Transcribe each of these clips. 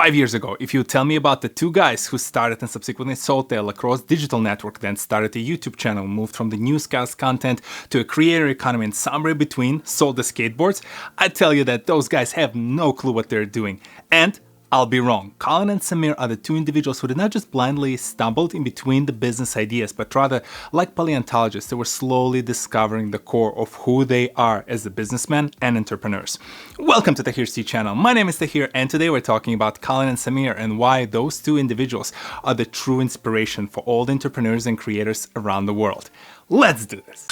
5 years ago, if you tell me about the two guys who started and subsequently sold their lacrosse digital network, then started a YouTube channel, moved from the newscast content to a creator economy and somewhere between sold the skateboards, I'd tell you that those guys have no clue what they're doing. And I'll be wrong. Colin and Samir are the two individuals who did not just blindly stumbled in between the business ideas, but rather, like paleontologists, they were slowly discovering the core of who they are as a businessmen and entrepreneurs. Welcome to the TohirT channel. My name is Tahir, and today we're talking about Colin and Samir and why those two individuals are the true inspiration for all the entrepreneurs and creators around the world. Let's do this.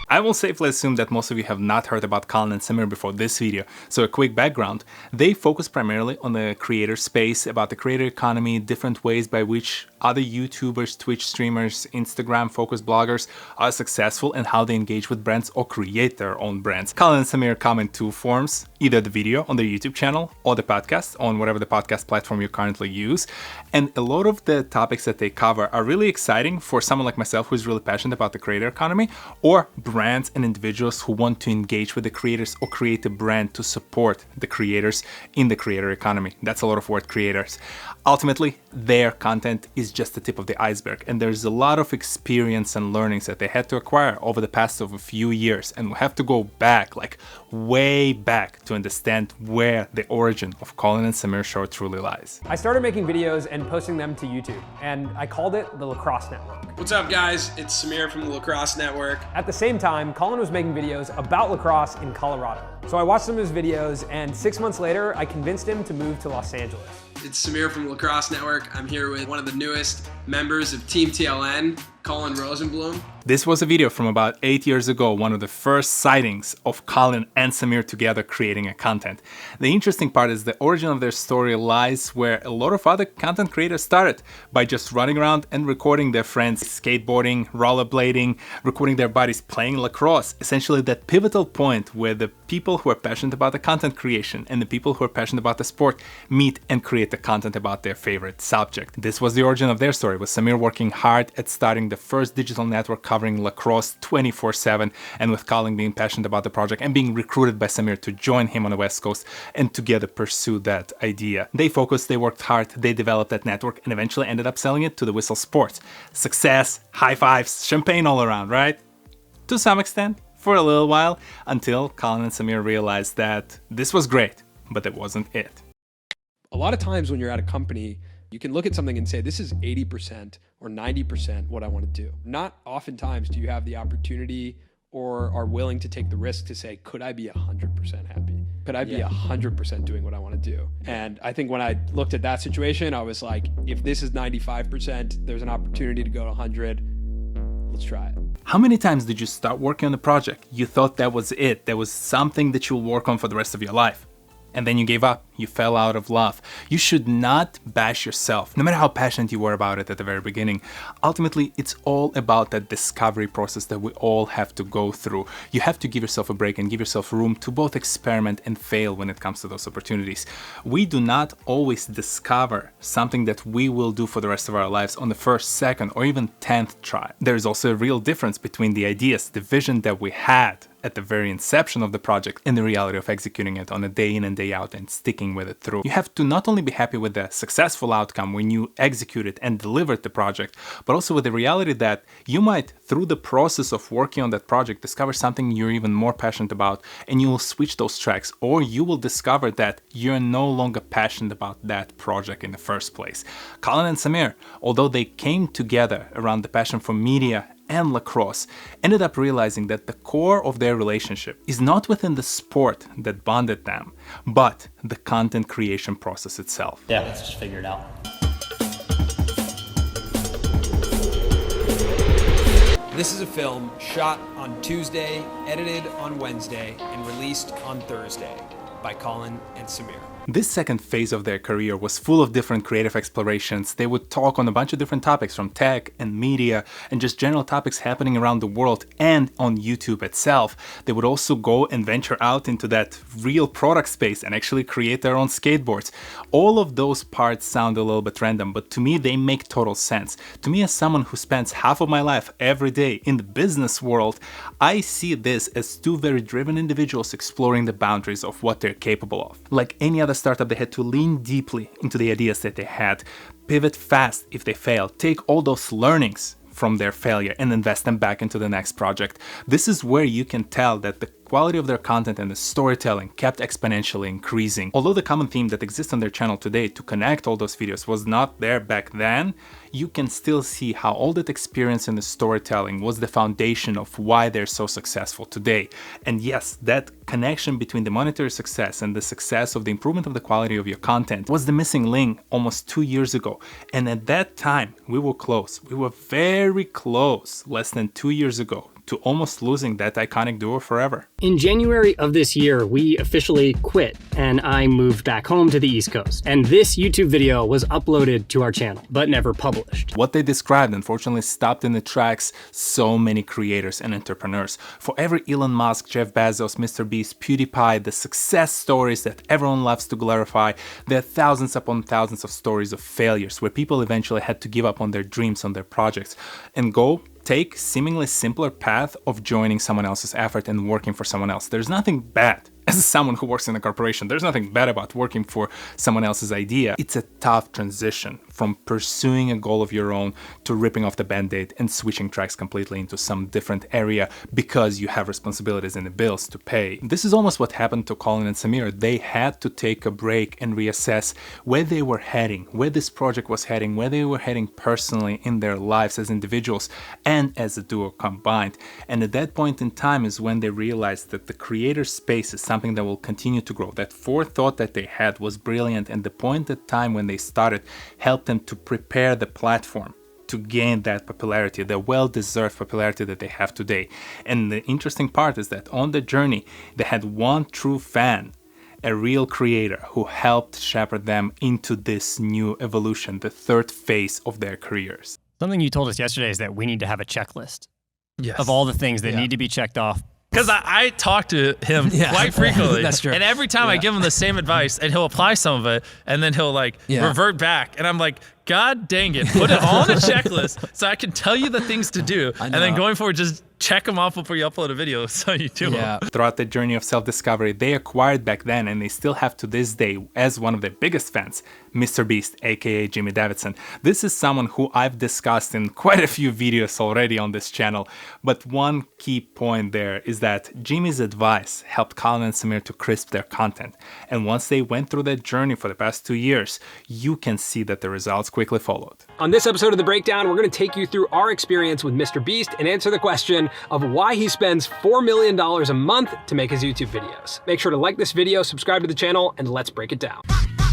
I will safely assume that most of you have not heard about Colin and Samir before this video, so a quick background. They focus primarily on the creator space, about the creator economy, different ways by which other YouTubers, Twitch streamers, Instagram-focused bloggers are successful and how they engage with brands or create their own brands. Colin and Samir come in two forms, either the video on their YouTube channel or the podcast on whatever the podcast platform you currently use. And a lot of the topics that they cover are really exciting for someone like myself who's really passionate about the creator economy, or brands and individuals who want to engage with the creators or create a brand to support the creators in the creator economy. That's a lot of word creators. Ultimately, their content is just the tip of the iceberg, and there's a lot of experience and learnings that they had to acquire over the past of a few years, and we have to go back, like way back, to understand where the origin of Colin and Samir show truly lies. I started making videos and posting them to YouTube, and I called it the Lacrosse Network. What's up, guys? It's Samir from the Lacrosse Network. At the same time, Colin was making videos about lacrosse in Colorado. So I watched some of his videos, and 6 months later, I convinced him to move to Los Angeles. It's Samir from the Lacrosse Network. I'm here with one of the newest members of Team TLN, Colin Rosenblum. This was a video from about 8 years ago, one of the first sightings of Colin and Samir together creating a content. The interesting part is the origin of their story lies where a lot of other content creators started, by just running around and recording their friends skateboarding, rollerblading, recording their buddies playing lacrosse. Essentially that pivotal point where the people who are passionate about the content creation and the people who are passionate about the sport meet and create the content about their favorite subject. This was the origin of their story, with Samir working hard at starting the first digital network covering lacrosse 24/7, and with Colin being passionate about the project and being recruited by Samir to join him on the West Coast and together pursue that idea. They focused, they worked hard, they developed that network and eventually ended up selling it to the Whistle Sports. Success, high fives, champagne all around, right? To some extent, for a little while, until Colin and Samir realized that this was great, but that wasn't it. A lot of times when you're at a company, you can look at something and say, this is 80% or 90% what I want to do. Not oftentimes do you have the opportunity or are willing to take the risk to say, could I be 100% happy? Could I be 100% doing what I want to do? And I think when I looked at that situation, I was like, if this is 95%, there's an opportunity to go to 100, let's try it. How many times did you start working on the project? You thought that was it, that was something that you'll work on for the rest of your life. And then you gave up, you fell out of love. You should not bash yourself, no matter how passionate you were about it at the very beginning. Ultimately, it's all about that discovery process that we all have to go through. You have to give yourself a break and give yourself room to both experiment and fail when it comes to those opportunities. We do not always discover something that we will do for the rest of our lives on the first, second, or even 10th try. There is also a real difference between the ideas, the vision that we had at the very inception of the project and the reality of executing it on a day in and day out and sticking with it through. You have to not only be happy with the successful outcome when you executed and delivered the project, but also with the reality that you might, through the process of working on that project, discover something you're even more passionate about, and you will switch those tracks, or you will discover that you're no longer passionate about that project in the first place. Colin and Samir, although they came together around the passion for media and lacrosse, ended up realizing that the core of their relationship is not within the sport that bonded them, but the content creation process itself. Yeah, let's just figure it out. This is a film shot on Tuesday, edited on Wednesday, and released on Thursday by Colin and Samir. This second phase of their career was full of different creative explorations. They would talk on a bunch of different topics, from tech and media and just general topics happening around the world and on YouTube itself. They would also go and venture out into that real product space and actually create their own skateboards. All of those parts sound a little bit random, but to me they make total sense. To me, as someone who spends half of my life every day in the business world, I see this as two very driven individuals exploring the boundaries of what they're capable of. Like any other startup, they had to lean deeply into the ideas that they had, pivot fast if they failed, take all those learnings from their failure and invest them back into the next project. This is where you can tell that the quality of their content and the storytelling kept exponentially increasing. Although the common theme that exists on their channel today to connect all those videos was not there back then, you can still see how all that experience in the storytelling was the foundation of why they're so successful today. And yes, that connection between the monetary success and the success of the improvement of the quality of your content was the missing link almost 2 years ago. And at that time, we were close. We were very close, less than 2 years ago, to almost losing that iconic duo forever. In January of this year, we officially quit and I moved back home to the East Coast. And this YouTube video was uploaded to our channel, but never published. What they described unfortunately stopped in the tracks so many creators and entrepreneurs. For every Elon Musk, Jeff Bezos, Mr. Beast, PewDiePie, the success stories that everyone loves to glorify, there are thousands upon thousands of stories of failures where people eventually had to give up on their dreams, on their projects, and go take seemingly simpler path of joining someone else's effort and working for someone else. There's nothing bad. As someone who works in a corporation, there's nothing bad about working for someone else's idea. It's a tough transition from pursuing a goal of your own to ripping off the band-aid and switching tracks completely into some different area because you have responsibilities and the bills to pay. This is almost what happened to Colin and Samir. They had to take a break and reassess where they were heading, where this project was heading, where they were heading personally in their lives as individuals and as a duo combined. And at that point in time is when they realized that the creator space is something that will continue to grow. That forethought that they had was brilliant, and the point at time when they started helped them to prepare the platform to gain that popularity, the well-deserved popularity that they have today. And the interesting part is that on the journey, they had one true fan, a real creator who helped shepherd them into this new evolution, the third phase of their careers. Something you told us yesterday is that we need to have a checklist of all the things that need to be checked off. Because I talk to him quite frequently. That's true. And every time I give him the same advice, and he'll apply some of it, and then he'll revert back. And I'm like, God dang it, put it all on a checklist so I can tell you the things to do. And then going forward, just check them off before you upload a video so you do them. Throughout the journey of self-discovery, they acquired back then, and they still have to this day, as one of their biggest fans, Mr. Beast, aka Jimmy Davidson. This is someone who I've discussed in quite a few videos already on this channel, but one key point there is that Jimmy's advice helped Colin and Samir to crisp their content. And once they went through that journey for the past 2 years, you can see that the results quickly followed. On this episode of The Breakdown, we're going to take you through our experience with Mr. Beast and answer the question of why he spends $4 million a month to make his YouTube videos. Make sure to like this video, subscribe to the channel, and let's break it down.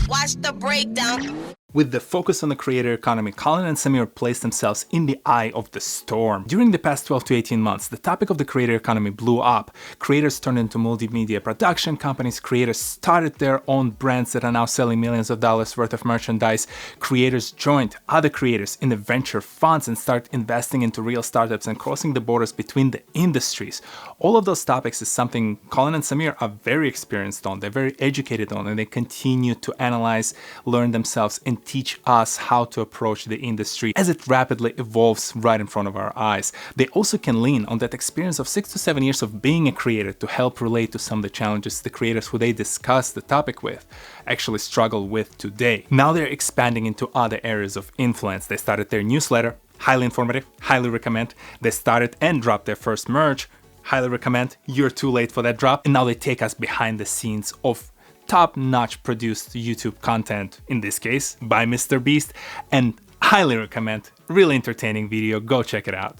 Watch The Breakdown. With the focus on the creator economy, Colin and Samir placed themselves in the eye of the storm. During the past 12 to 18 months, the topic of the creator economy blew up. Creators turned into multimedia production companies, creators started their own brands that are now selling millions of dollars worth of merchandise, creators joined other creators in the venture funds and started investing into real startups and crossing the borders between the industries. All of those topics is something Colin and Samir are very experienced on, they're very educated on, and they continue to analyze, learn themselves, and teach us how to approach the industry as it rapidly evolves right in front of our eyes. They also can lean on that experience of 6 to 7 years of being a creator to help relate to some of the challenges the creators who they discuss the topic with actually struggle with today. Now they're expanding into other areas of influence. They started their newsletter, highly informative, highly recommend. They started and dropped their first merch, highly recommend. You're too late for that drop. And now they take us behind the scenes of top-notch produced YouTube content, in this case by Mr. Beast, and highly recommend. Really entertaining video, go check it out.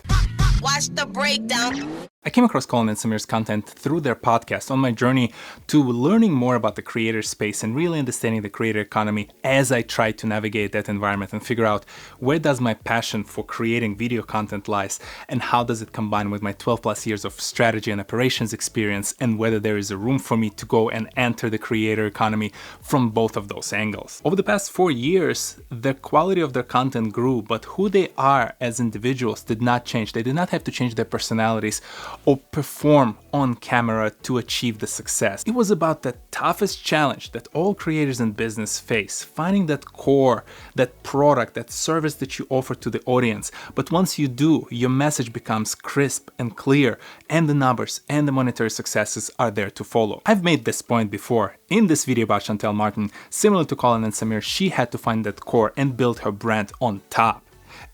Watch The Breakdown. I came across Colin and Samir's content through their podcast on my journey to learning more about the creator space and really understanding the creator economy as I tried to navigate that environment and figure out where does my passion for creating video content lies and how does it combine with my 12 plus years of strategy and operations experience, and whether there is a room for me to go and enter the creator economy from both of those angles. Over the past 4 years, the quality of their content grew, but who they are as individuals did not change. They did not have to change their personalities or perform on camera to achieve the success. It was about the toughest challenge that all creators in business face, finding that core, that product, that service that you offer to the audience. But once you do, your message becomes crisp and clear, and the numbers and the monetary successes are there to follow. I've made this point before. In this video about Chantel Martin, similar to Colin and Samir, she had to find that core and build her brand on top.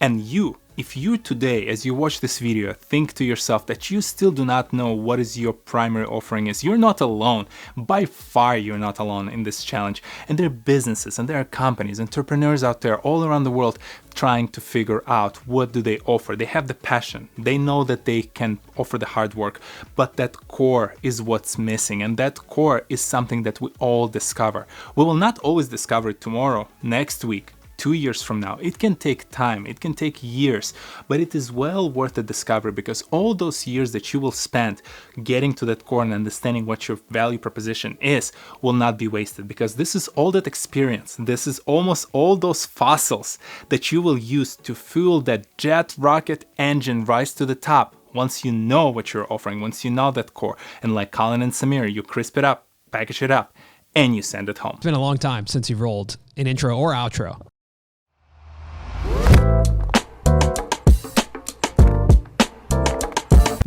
And you, if you today, as you watch this video, think to yourself that you still do not know what is your primary offering is, you're not alone. By far, you're not alone in this challenge. And there are businesses and there are companies, entrepreneurs out there all around the world trying to figure out what do they offer. They have the passion. They know that they can offer the hard work, but that core is what's missing. And that core is something that we all discover. We will not always discover it tomorrow, next week, 2 years from now. It can take time, it can take years, but it is well worth the discovery, because all those years that you will spend getting to that core and understanding what your value proposition is will not be wasted, because this is all that experience. This is almost all those fossils that you will use to fuel that jet rocket engine rise to the top. Once you know what you're offering, once you know that core, and like Colin and Samir, you crisp it up, package it up, and you send it home. It's been a long time since you've rolled an intro or outro.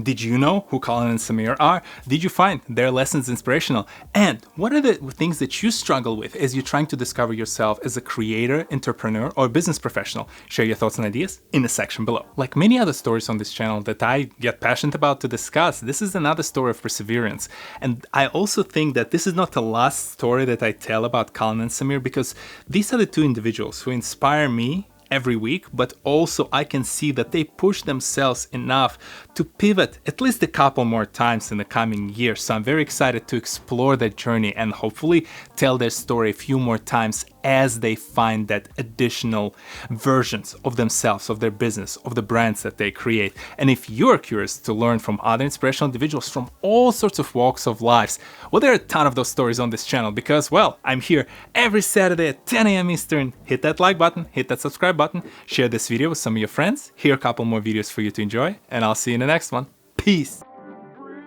Did you know who Colin and Samir are? Did you find their lessons inspirational? And what are the things that you struggle with as you're trying to discover yourself as a creator, entrepreneur, or business professional? Share your thoughts and ideas in the section below. Like many other stories on this channel that I get passionate about to discuss, this is another story of perseverance. And I also think that this is not the last story that I tell about Colin and Samir, because these are the two individuals who inspire me every week, but also I can see that they push themselves enough to pivot at least a couple more times in the coming years. So I'm very excited to explore that journey and hopefully tell their story a few more times as they find that additional versions of themselves, of their business, of the brands that they create. And if you're curious to learn from other inspirational individuals from all sorts of walks of lives, well, there are a ton of those stories on this channel because, well, I'm here every Saturday at 10 a.m. Eastern. Hit that like button, hit that subscribe button, share this video with some of your friends. Here are a couple more videos for you to enjoy, and I'll see you in the next one. Peace. Free.